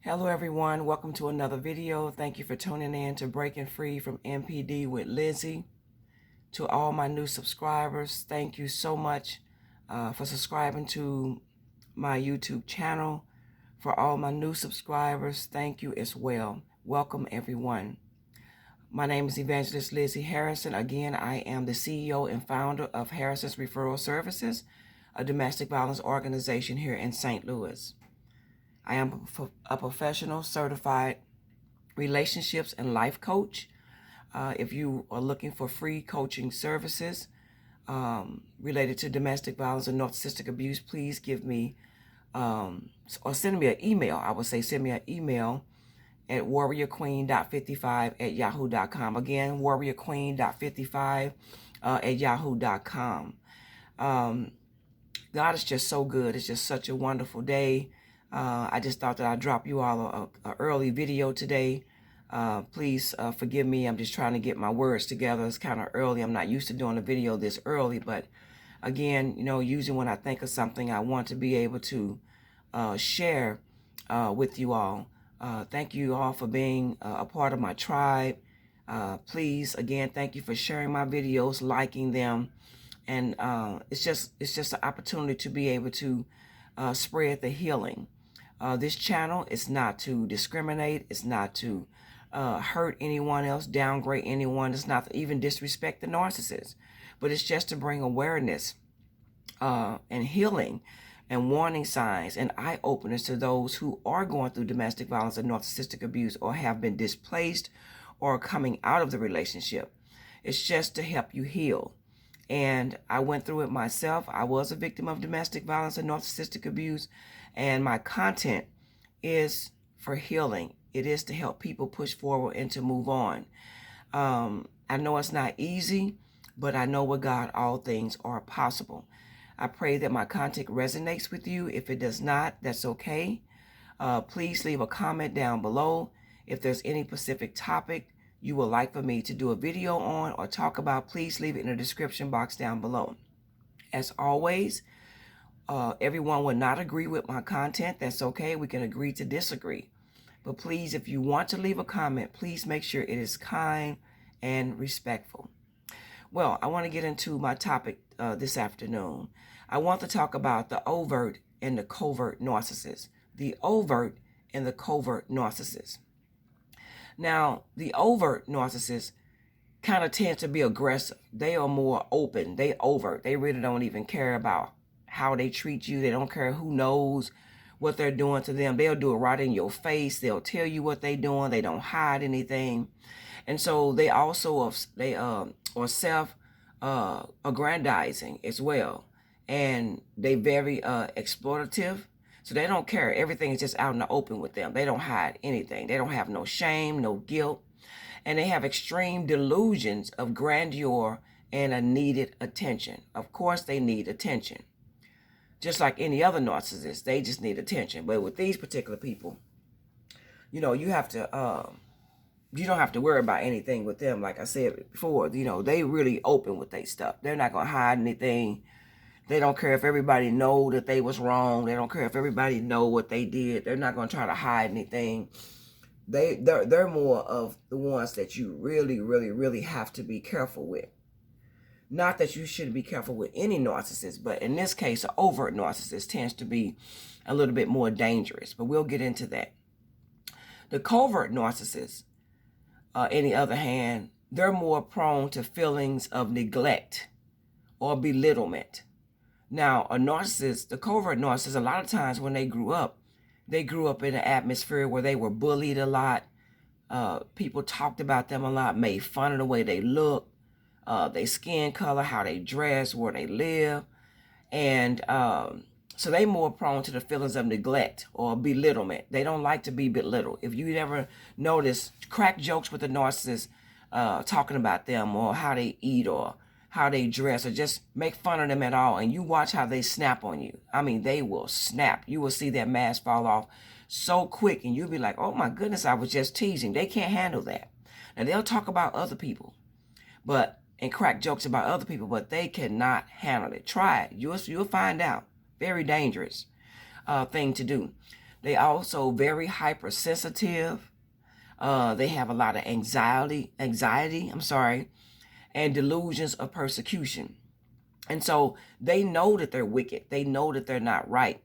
Hello everyone, welcome to another video. Thank you for tuning in to Breaking Free from NPD with Lizzie. To all my new subscribers, thank you so much for subscribing to my YouTube channel. For all my new subscribers, thank you as well. Welcome everyone. My name is Evangelist Lizzie Harrison. Again, I am the CEO and founder of Harrison's Referral Services, a domestic violence organization here in St. Louis. I am a professional certified relationships and life coach. If you are looking for free coaching services related to domestic violence and narcissistic abuse, please give me or send me an email. I would say send me an email at warriorqueen.55@yahoo.com. Again, warriorqueen.55@yahoo.com. God is just so good. It's just such a wonderful day. I just thought that I'd drop you all an early video today. Please forgive me. I'm just trying to get my words together. It's kind of early. I'm not used to doing a video this early, but again, usually when I think of something, I want to be able to share with you all. Thank you all for being a part of my tribe. Please, again, thank you for sharing my videos, liking them. And it's just an opportunity to be able to spread the healing. This channel is not to discriminate. It's not to hurt anyone else, downgrade anyone. It's not to even disrespect the narcissist. But it's just to bring awareness and healing and warning signs and eye-openers to those who are going through domestic violence and narcissistic abuse or have been displaced or coming out of the relationship. It's just to help you heal. And I went through it myself. I was a victim of domestic violence and narcissistic abuse, and my content is for healing. It is to help people push forward and to move on. I know it's not easy, but I know with God all things are possible. I pray that my content resonates with you. If it does not, that's okay. Please leave a comment down below if there's any specific topic you would like for me to do a video on or talk about. Please leave it in the description box down below. As always, everyone will not agree with my content. That's okay. We can agree to disagree. But please, if you want to leave a comment, please make sure it is kind and respectful. Well, I want to get into my topic this afternoon. I want to talk about the overt and the covert narcissist. The overt and the covert narcissist. Now, the overt narcissists kind of tend to be aggressive. They are more open. They overt. They really don't even care about how they treat you. They don't care who knows what they're doing to them. They'll do it right in your face. They'll tell you what they're doing. They don't hide anything. And so they also are self-aggrandizing as well. And they very exploitative. So they don't care. Everything is just out in the open with them. They don't hide anything. They don't have no shame, no guilt. And they have extreme delusions of grandeur and a needed attention. Of course, they need attention. Just like any other narcissist, they just need attention. But with these particular people, you have to, you don't have to worry about anything with them. Like I said before, they really open with their stuff. They're not going to hide anything. They don't care if everybody know that they was wrong. They don't care if everybody know what they did. They're not going to try to hide anything. They're more of the ones that you really, really, really have to be careful with. Not that you should be careful with any narcissist, but in this case, an overt narcissist tends to be a little bit more dangerous. But we'll get into that. The covert narcissists, on the other hand, they're more prone to feelings of neglect or belittlement. Now, a narcissist, the covert narcissist, a lot of times when they grew up in an atmosphere where they were bullied a lot. People talked about them a lot, made fun of the way they look, their skin color, how they dress, where they live. And so they more prone to the feelings of neglect or belittlement. They don't like to be belittled. If you ever notice, crack jokes with the narcissist talking about them or how they eat or how they dress or just make fun of them at all, and you watch how they snap on you. I mean, they will snap. You will see their mask fall off so quick, and you'll be like, oh my goodness, I was just teasing. They can't handle that. And they'll talk about other people and crack jokes about other people, but they cannot handle it. Try it. You'll find out. Very dangerous thing to do. They also very hypersensitive. They have a lot of anxiety, and delusions of persecution. And so they know that they're wicked. They know that they're not right.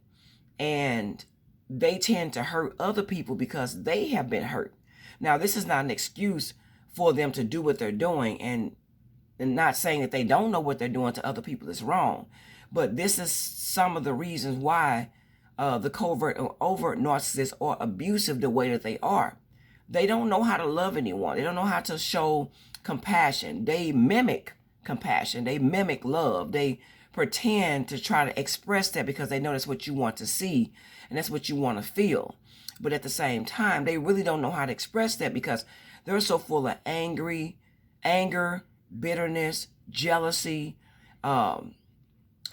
And they tend to hurt other people because they have been hurt. Now, this is not an excuse for them to do what they're doing, and not saying that they don't know what they're doing to other people is wrong. But this is some of the reasons why the covert or overt narcissists are abusive the way that they are. They don't know how to love anyone. They don't know how to show compassion. They mimic compassion. They mimic love. They pretend to try to express that because they know that's what you want to see and that's what you want to feel. But at the same time, they really don't know how to express that because they're so full of anger, bitterness, jealousy, and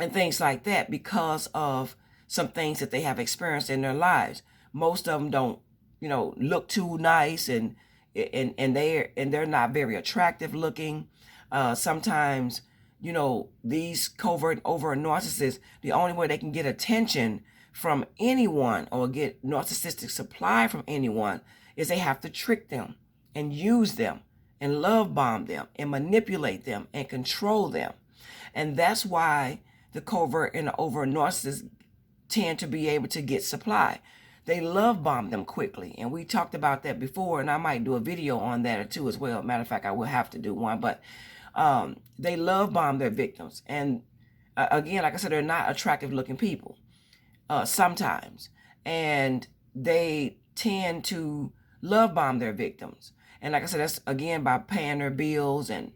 things like that because of some things that they have experienced in their lives. Most of them don't, look too nice, and they're not very attractive looking. Sometimes, these covert overt narcissists, the only way they can get attention from anyone or get narcissistic supply from anyone is they have to trick them and use them and love bomb them and manipulate them and control them. And that's why the covert and the overt narcissists tend to be able to get supply. They love bomb them quickly. And we talked about that before, and I might do a video on that too as well. Matter of fact, I will have to do one. But they love bomb their victims. And again, like I said, they're not attractive looking people sometimes. And they tend to love bomb their victims. And like I said, that's again by paying their bills and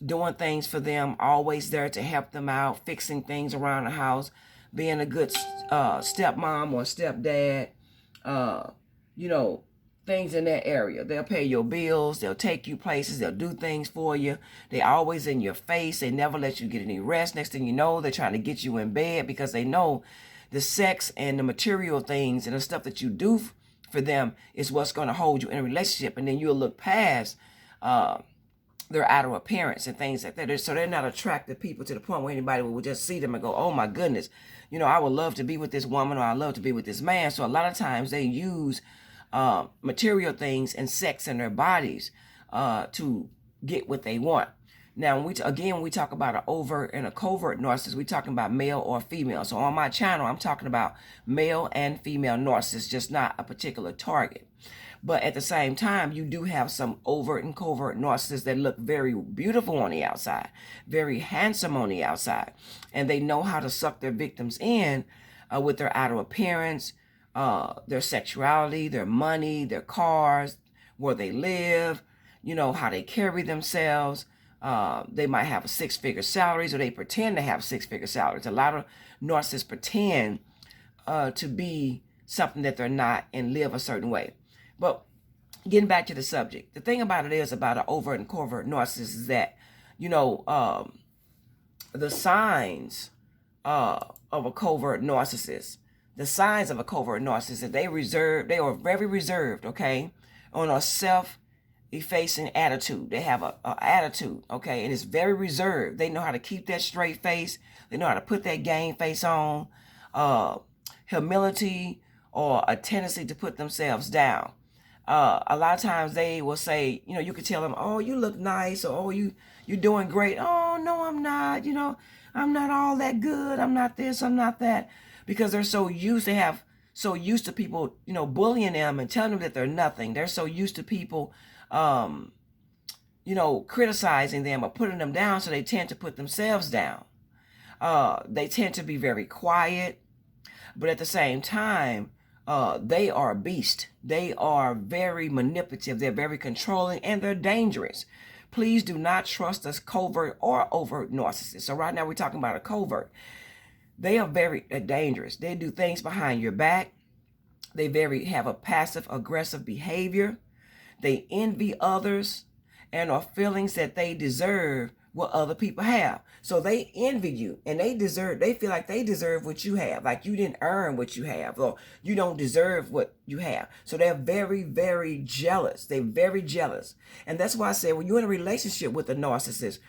doing things for them, always there to help them out, fixing things around the house, being a good stepmom or stepdad, things in that area. They'll pay your bills. They'll take you places. They'll do things for you. They're always in your face. They never let you get any rest. Next thing you know, they're trying to get you in bed because they know the sex and the material things and the stuff that you do for them is what's going to hold you in a relationship. And then you'll look past their outer appearance and things like that. So they're not attractive people to the point where anybody will just see them and go, oh my goodness, I would love to be with this woman, or I love to be with this man. So a lot of times they use material things and sex in their bodies to get what they want. Now, when we talk about an overt and a covert narcissist, we're talking about male or female. So on my channel, I'm talking about male and female narcissists, just not a particular target. But at the same time, you do have some overt and covert narcissists that look very beautiful on the outside, very handsome on the outside. And they know how to suck their victims in with their outer appearance, their sexuality, their money, their cars, where they live, how they carry themselves. They might have a six-figure salaries, or they pretend to have six-figure salaries. A lot of narcissists pretend to be something that they're not and live a certain way. But getting back to the subject, the thing about it is about an overt and covert narcissist is that, the signs of a covert narcissist, they are very reserved, okay, on a self-effacing attitude. They have a attitude, okay, and it's very reserved. They know how to keep that straight face. They know how to put that game face on. Humility or a tendency to put themselves down. A lot of times they will say, you can tell them, oh, you look nice, or oh, you're doing great. Oh, no, I'm not. I'm not all that good. I'm not this. I'm not that. Because they're so used to people, bullying them and telling them that they're nothing. They're so used to people, criticizing them or putting them down. So they tend to put themselves down. They tend to be very quiet, but at the same time, they are a beast. They are very manipulative. They're very controlling, and they're dangerous. Please do not trust us covert or overt narcissists. So right now we're talking about a covert. They are very dangerous. They do things behind your back. They have a passive aggressive behavior. They envy others and are feelings that they deserve what other people have. So they envy you, and they feel like they deserve what you have. Like you didn't earn what you have, or you don't deserve what you have. So they're very, very jealous. They're very jealous. And that's why I say when you're in a relationship with a narcissist,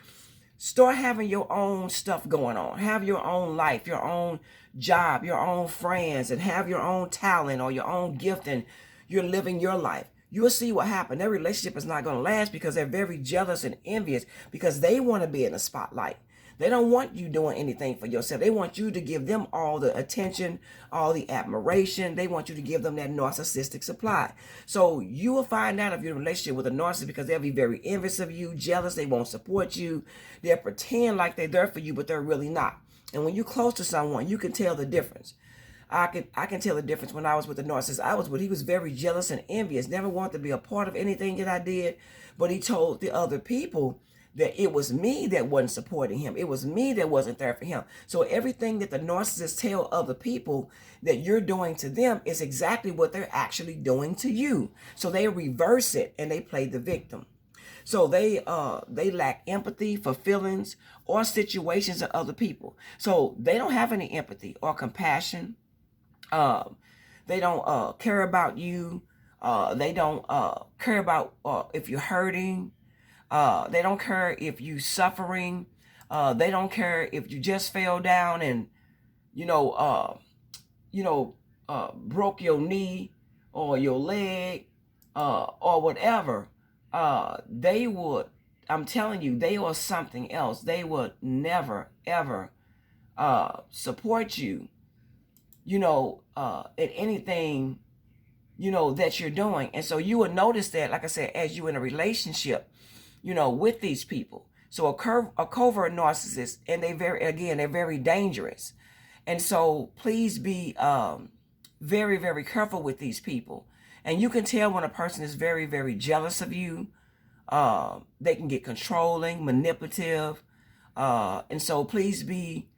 start having your own stuff going on. Have your own life, your own job, your own friends, and have your own talent or your own gift, and you're living your life, you will see what happened. Their relationship is not going to last because they're very jealous and envious because they want to be in the spotlight. They don't want you doing anything for yourself. They want you to give them all the attention, all the admiration. They want you to give them that narcissistic supply. So you will find out if you're in a relationship with a narcissist because they'll be very envious of you, jealous. They won't support you. They'll pretend like they're there for you, but they're really not. And when you're close to someone, you can tell the difference. I can tell the difference. When I was with the narcissist, he was very jealous and envious, never wanted to be a part of anything that I did, but he told the other people that it was me that wasn't supporting him. It was me that wasn't there for him. So everything that the narcissists tell other people that you're doing to them is exactly what they're actually doing to you. So they reverse it and they play the victim. So they lack empathy for feelings or situations of other people. So they don't have any empathy or compassion. They don't care about you. They don't care about if you're hurting. They don't care if you're suffering. They don't care if you just fell down and, broke your knee or your leg or whatever. They would, I'm telling you, they are something else. They would never, ever support you, at anything, that you're doing. And so you will notice that, like I said, as you're in a relationship, with these people. So a covert narcissist, and they're very dangerous. And so please be very, very careful with these people. And you can tell when a person is very, very jealous of you. They can get controlling, manipulative. And so please be,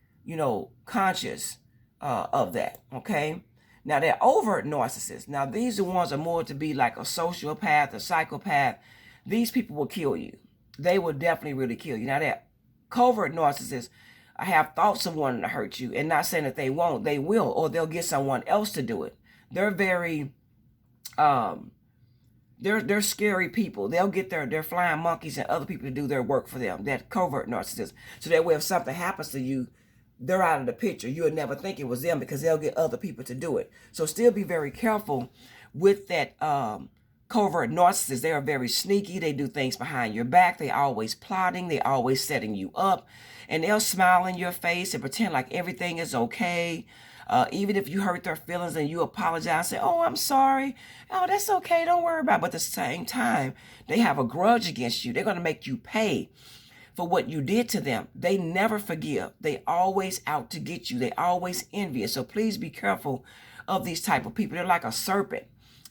conscious of that, okay? Now, they're overt narcissists. Now, these are ones are more to be like a sociopath, a psychopath. These people will kill you. They will definitely really kill you. Now, that covert narcissists have thoughts of wanting to hurt you, and not saying that they won't. They will, or they'll get someone else to do it. They're very, they're scary people. They'll get their flying monkeys and other people to do their work for them. That covert narcissist. So that way, if something happens to you, they're out of the picture. You would never think it was them because they'll get other people to do it. So still be very careful with that covert narcissists. They are very sneaky. They do things behind your back. They always plotting. They always setting you up. And they'll smile in your face and pretend like everything is okay. Even if you hurt their feelings and you apologize, say, oh, I'm sorry. Oh, that's okay. Don't worry about it. But at the same time, they have a grudge against you. They're going to make you pay for what you did to them. They never forgive. They always out to get you. They always envious. So please be careful of these type of people. They're like a serpent,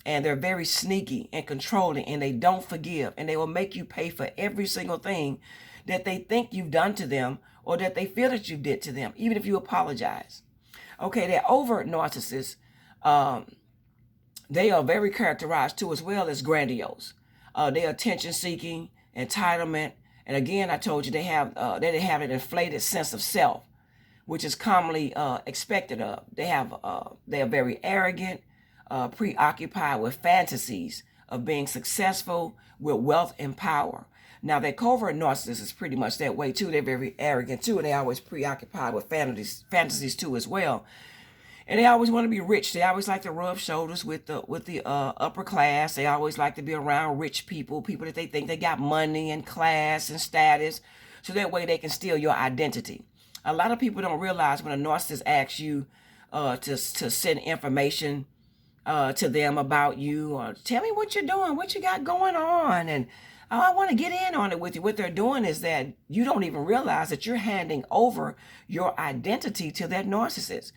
and they're very sneaky and controlling, and they don't forgive, and they will make you pay for every single thing that they think you've done to them or that they feel that you did to them, even if you apologize. Okay, they're overt narcissists. They are very characterized too, as well as grandiose. They're attention seeking, entitlement. And again, I told you they have an inflated sense of self, which is commonly expected of. They are very arrogant, preoccupied with fantasies of being successful with wealth and power. Now, that covert narcissist is pretty much that way too. They're very arrogant too, and they always preoccupied with fantasies too as well. And they always want to be rich. They always like to rub shoulders with the upper class. They always like to be around rich people, people that they think they got money and class and status, so that way they can steal your identity. A lot of people don't realize when a narcissist asks you to send information to them about you, or tell me what you're doing, what you got going on, and oh, I want to get in on it with you. What they're doing is that you don't even realize that you're handing over your identity to that narcissist.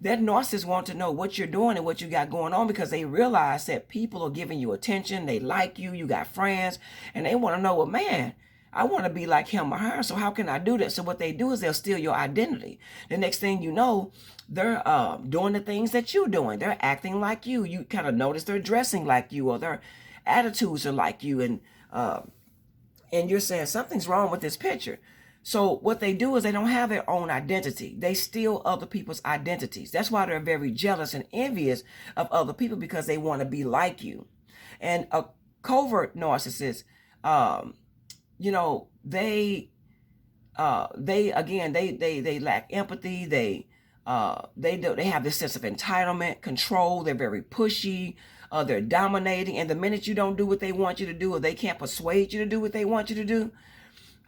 That narcissist wants to know what you're doing and what you got going on because they realize that people are giving you attention. They like you. You got friends. And they want to know, well, man, I want to be like him or her. So how can I do that? So what they do is they'll steal your identity. The next thing you know, they're doing the things that you're doing. They're acting like you. You kind of notice they're dressing like you, or their attitudes are like you. And you're saying something's wrong with this picture. So what they do is they don't have their own identity. They steal other people's identities. That's why they're very jealous and envious of other people, because they want to be like you. And a covert narcissist, they lack empathy. They They have this sense of entitlement, control. They're very pushy. They're dominating. And the minute you don't do what they want you to do, or they can't persuade you to do what they want you to do,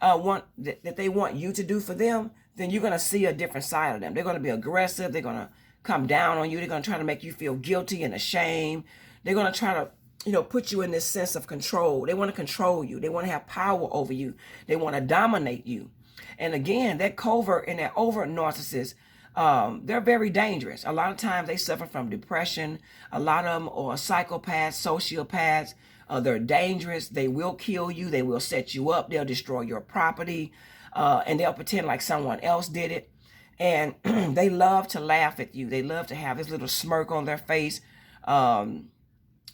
that they want you to do for them, then you're going to see a different side of them. They're going to be aggressive. They're going to come down on you. They're going to try to make you feel guilty and ashamed. They're going to try to, put you in this sense of control. They want to control you. They want to have power over you. They want to dominate you. And again, that covert and that overt narcissist, they're very dangerous. A lot of times they suffer from depression. A lot of them are psychopaths, sociopaths. They're dangerous. They will kill you. They will set you up. They'll destroy your property. And they'll pretend like someone else did it. And they love to laugh at you. They love to have this little smirk on their face,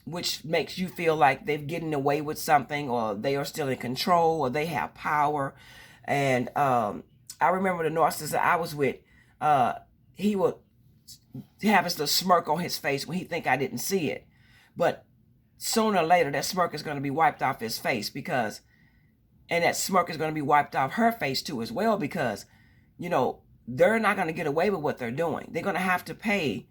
which makes you feel like they've gotten away with something, or they are still in control, or they have power. And I remember the narcissist that I was with, he would have this little smirk on his face when he think I didn't see it. But sooner or later, that smirk is going to be wiped off his face, and that smirk is going to be wiped off her face too as well, because, they're not going to get away with what they're doing. They're going to have to pay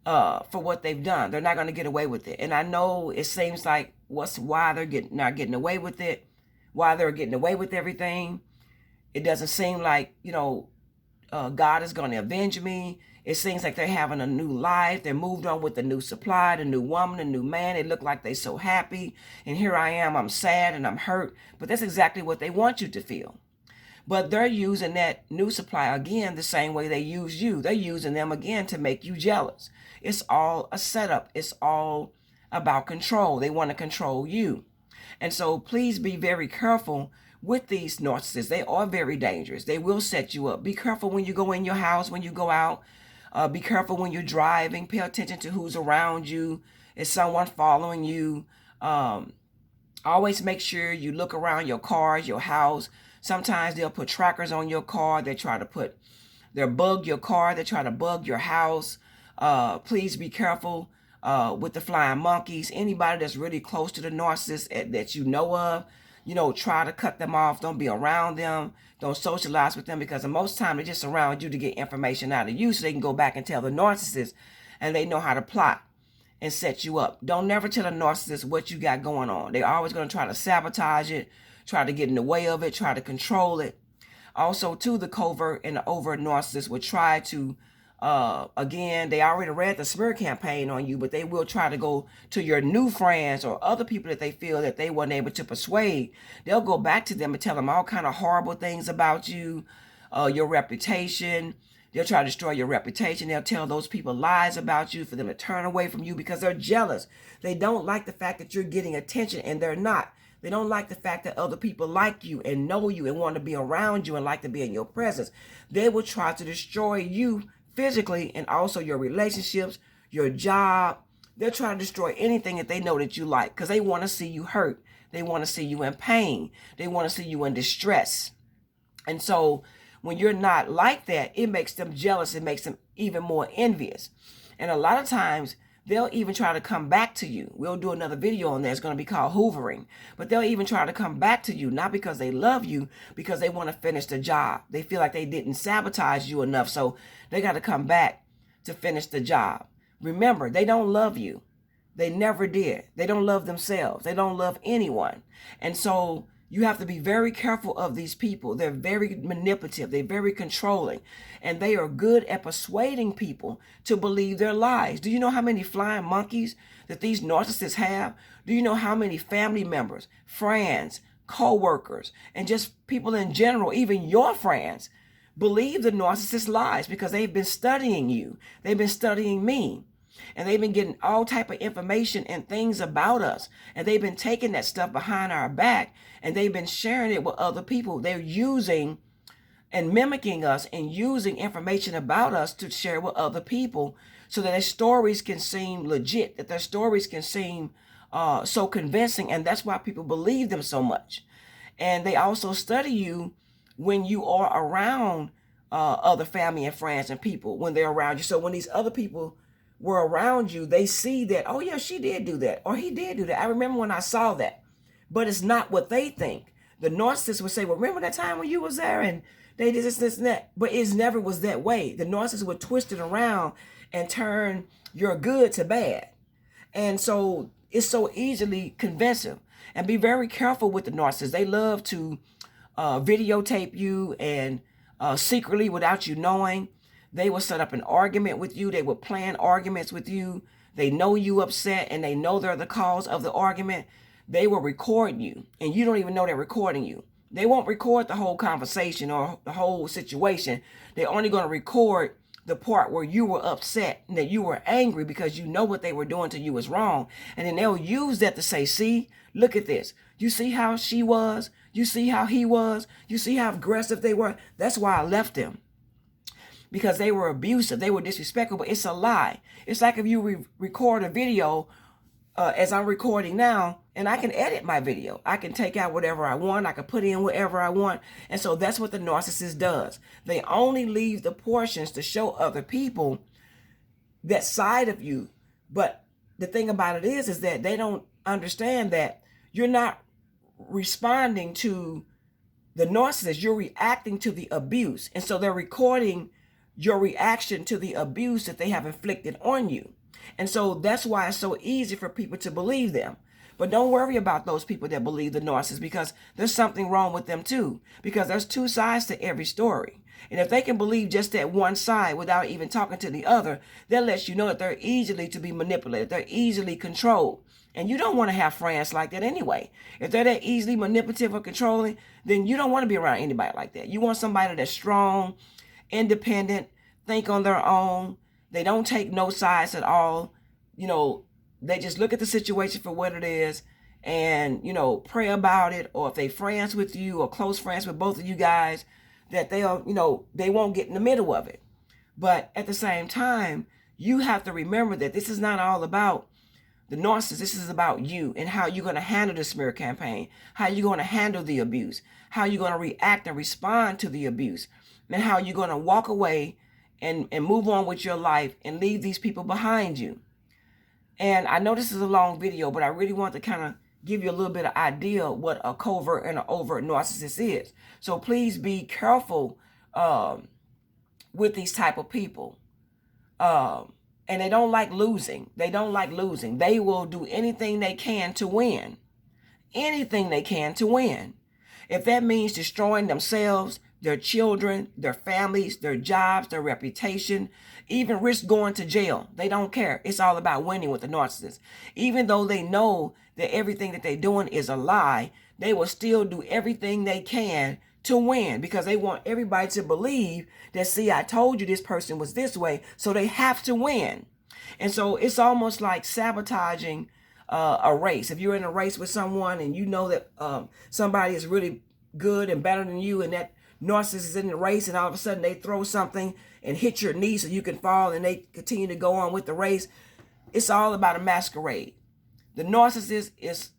for what they've done. They're not going to get away with it. And I know it seems like why they're not getting away with it, why they're getting away with everything. It doesn't seem like, God is going to avenge me. It seems like they're having a new life. They're moved on with the new supply, the new woman, the new man. They look like they're so happy. And here I am, I'm sad and I'm hurt. But that's exactly what they want you to feel. But they're using that new supply again the same way they use you. They're using them again to make you jealous. It's all a setup. It's all about control. They want to control you. And so please be very careful with these narcissists. They are very dangerous. They will set you up. Be careful when you go in your house, when you go out. Be careful when you're driving. Pay attention to who's around you. Is someone following you? Always make sure you look around your cars, your house. Sometimes they'll put trackers on your car. They'll bug your car. They try to bug your house. Please be careful with the flying monkeys. Anybody that's really close to the narcissist that you know of, try to cut them off. Don't be around them. Don't socialize with them, because most time they're just around you to get information out of you so they can go back and tell the narcissist, and they know how to plot and set you up. Don't never tell a narcissist what you got going on. They're always going to try to sabotage it, try to get in the way of it, try to control it. Also, too, the covert and the overt narcissist would try to, again, they already read the smear campaign on you, but they will try to go to your new friends or other people that they feel that they weren't able to persuade. They'll go back to them and tell them all kind of horrible things about you, your reputation. They'll try to destroy your reputation. They'll tell those people lies about you for them to turn away from you because they're jealous. They don't like the fact that you're getting attention, and they're not. They don't like the fact that other people like you and know you and want to be around you and like to be in your presence. They will try to destroy you physically and also your relationships, your job. They'll try to destroy anything that they know that you like, because they want to see you hurt. They want to see you in pain. They want to see you in distress. And so when you're not like that, it makes them jealous. It makes them even more envious. And a lot of times they'll even try to come back to you. We'll do another video on that. It's going to be called hoovering. But they'll even try to come back to you, not because they love you, because they want to finish the job. They feel like they didn't sabotage you enough, so they got to come back to finish the job. Remember, they don't love you. They never did. They don't love themselves. They don't love anyone. And so you have to be very careful of these people. They're very manipulative. They're very controlling. And they are good at persuading people to believe their lies. Do you know how many flying monkeys that these narcissists have? Do you know how many family members, friends, co-workers, and just people in general, even your friends, believe the narcissist lies because they've been studying you. They've been studying me. And they've been getting all type of information and things about us. And they've been taking that stuff behind our back, and they've been sharing it with other people. They're using and mimicking us and using information about us to share with other people so that their stories can seem legit, that their stories can seem so convincing. And that's why people believe them so much. And they also study you when you are around other family and friends and people, when they're around you. So when these other people were around you, they see that, oh yeah, she did do that, or he did do that. I remember when I saw that. But it's not what they think. The narcissist would say, well, remember that time when you was there and They did this and that. But it never was that way. The narcissist would twist it around and turn your good to bad. And so it's so easily convincing. And be very careful with the narcissists. They love to videotape you and secretly, without you knowing. They will set up an argument with you. They will plan arguments with you. They know you upset and they know they're the cause of the argument. They will record you and you don't even know they're recording you. They won't record the whole conversation or the whole situation. They're only going to record the part where you were upset and that you were angry because you know what they were doing to you was wrong. And then they'll use that to say, see, look at this. You see how she was? You see how he was? You see how aggressive they were? That's why I left them. Because they were abusive. They were disrespectful. But it's a lie. It's like if you record a video as I'm recording now, and I can edit my video. I can take out whatever I want. I can put in whatever I want. And so that's what the narcissist does. They only leave the portions to show other people that side of you. But the thing about it is that they don't understand that you're not responding to the narcissist. You're reacting to the abuse. And so they're recording your reaction to the abuse that they have inflicted on you. And so that's why it's so easy for people to believe them. But don't worry about those people that believe the narcissist, because there's something wrong with them too. Because there's two sides to every story. And if they can believe just that one side without even talking to the other, that lets you know that they're easily to be manipulated. They're easily controlled. And you don't want to have friends like that anyway. If they're that easily manipulative or controlling, then you don't want to be around anybody like that. You want somebody that's strong, independent, think on their own. They don't take no sides at all. You know, they just look at the situation for what it is and, you know, pray about it. Or if they friends with you or close friends with both of you guys, that they'll, you know, they won't get in the middle of it. But at the same time, you have to remember that this is not all about the narcissist. This is about you and how you're going to handle the smear campaign, how you're going to handle the abuse, how you're going to react and respond to the abuse, and how you're going to walk away and move on with your life and leave these people behind you. And I know this is a long video, but I really want to kind of give you a little bit of idea what a covert and an overt narcissist is. So please be careful with these type of people. And they don't like losing. They don't like losing. They will do anything they can to win. Anything they can to win. If that means destroying themselves, their children, their families, their jobs, their reputation, even risk going to jail. They don't care. It's all about winning with the narcissist. Even though they know that everything that they're doing is a lie, they will still do everything they can to win because they want everybody to believe that, see, I told you this person was this way, so they have to win. And so it's almost like sabotaging a race. If you're in a race with someone and you know that somebody is really good and better than you, and that narcissist is in the race, and all of a sudden they throw something and hit your knee so you can fall, and they continue to go on with the race. It's all about a masquerade. The narcissist is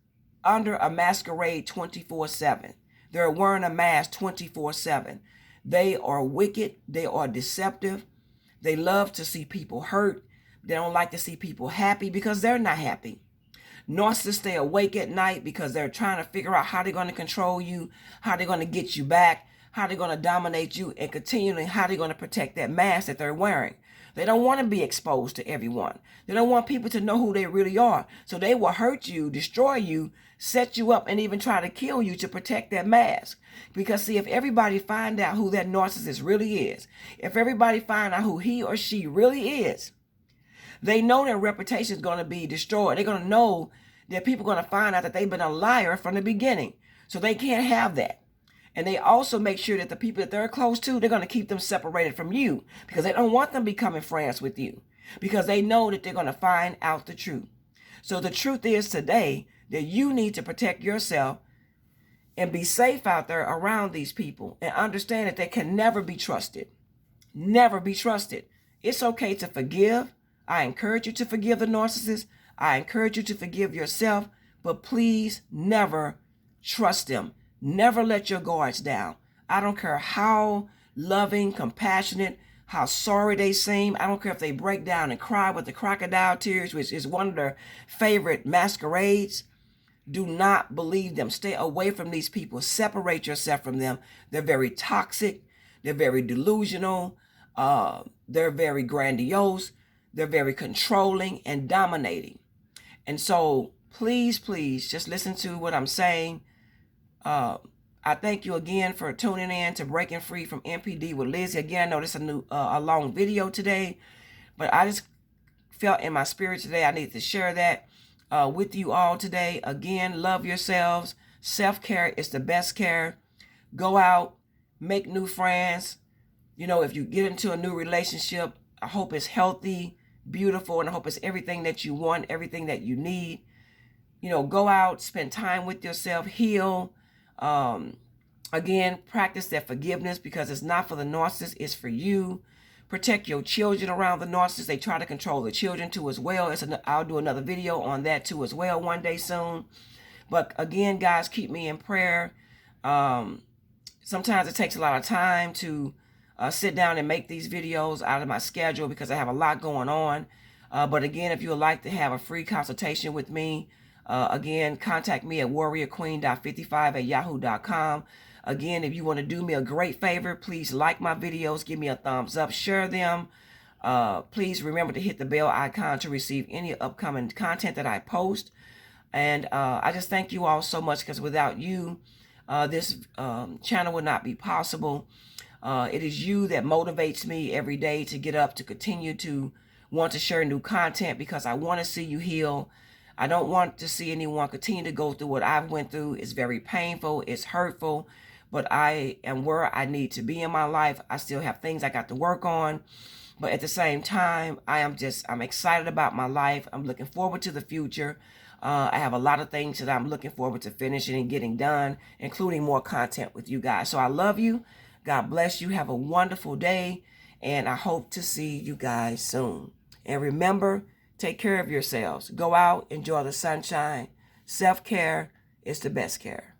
under a masquerade 24/7. They're wearing a mask 24/7. They are wicked. They are deceptive. They love to see people hurt. They don't like to see people happy because they're not happy. Narcissists stay awake at night because they're trying to figure out how they're going to control you, how they're going to get you back, how they're going to dominate you, and continually how they're going to protect that mask that they're wearing. They don't want to be exposed to everyone. They don't want people to know who they really are. So they will hurt you, destroy you, set you up, and even try to kill you to protect that mask. Because, see, if everybody find out who that narcissist really is, if everybody find out who he or she really is, they know their reputation is going to be destroyed. They're going to know that people are going to find out that they've been a liar from the beginning. So they can't have that. And they also make sure that the people that they're close to, they're going to keep them separated from you because they don't want them becoming friends with you because they know that they're going to find out the truth. So the truth is today that you need to protect yourself and be safe out there around these people and understand that they can never be trusted. Never be trusted. It's okay to forgive. I encourage you to forgive the narcissist. I encourage you to forgive yourself, but please never trust them. Never let your guards down. I don't care how loving, compassionate, how sorry they seem. I don't care if they break down and cry with the crocodile tears, which is one of their favorite masquerades. Do not believe them. Stay away from these people. Separate yourself from them. They're very toxic. They're very delusional. They're very grandiose. They're very controlling and dominating. And so please, please just listen to what I'm saying. I thank you again for tuning in to Breaking Free from NPD with Lizzie. Again, I know this is a long video today, but I just felt in my spirit today I need to share that with you all today. Again, love yourselves. Self-care is the best care. Go out, make new friends. You know, if you get into a new relationship, I hope it's healthy, beautiful, and I hope it's everything that you want, everything that you need. You know, go out, spend time with yourself, heal. Again, practice that forgiveness, because it's not for the narcissist, it's for you. Protect your children around the narcissist. They try to control the children too as well. I'll do another video on that too as well one day soon. But again, guys, keep me in prayer. Sometimes it takes a lot of time to sit down and make these videos out of my schedule because I have a lot going on. But again, if you would like to have a free consultation with me, again, contact me at warriorqueen.55@yahoo.com. Again, if you want to do me a great favor, please like my videos, give me a thumbs up, share them. Please remember to hit the bell icon to receive any upcoming content that I post. And I just thank you all so much, because without you, this channel would not be possible. It is you that motivates me every day to get up, to continue to want to share new content, because I want to see you heal. I don't want to see anyone continue to go through what I've went through. It's very painful. It's hurtful. But I am where I need to be in my life. I still have things I got to work on. But at the same time, I'm excited about my life. I'm looking forward to the future. I have a lot of things that I'm looking forward to finishing and getting done, including more content with you guys. So I love you. God bless you. Have a wonderful day. And I hope to see you guys soon. And remember, take care of yourselves. Go out, enjoy the sunshine. Self-care is the best care.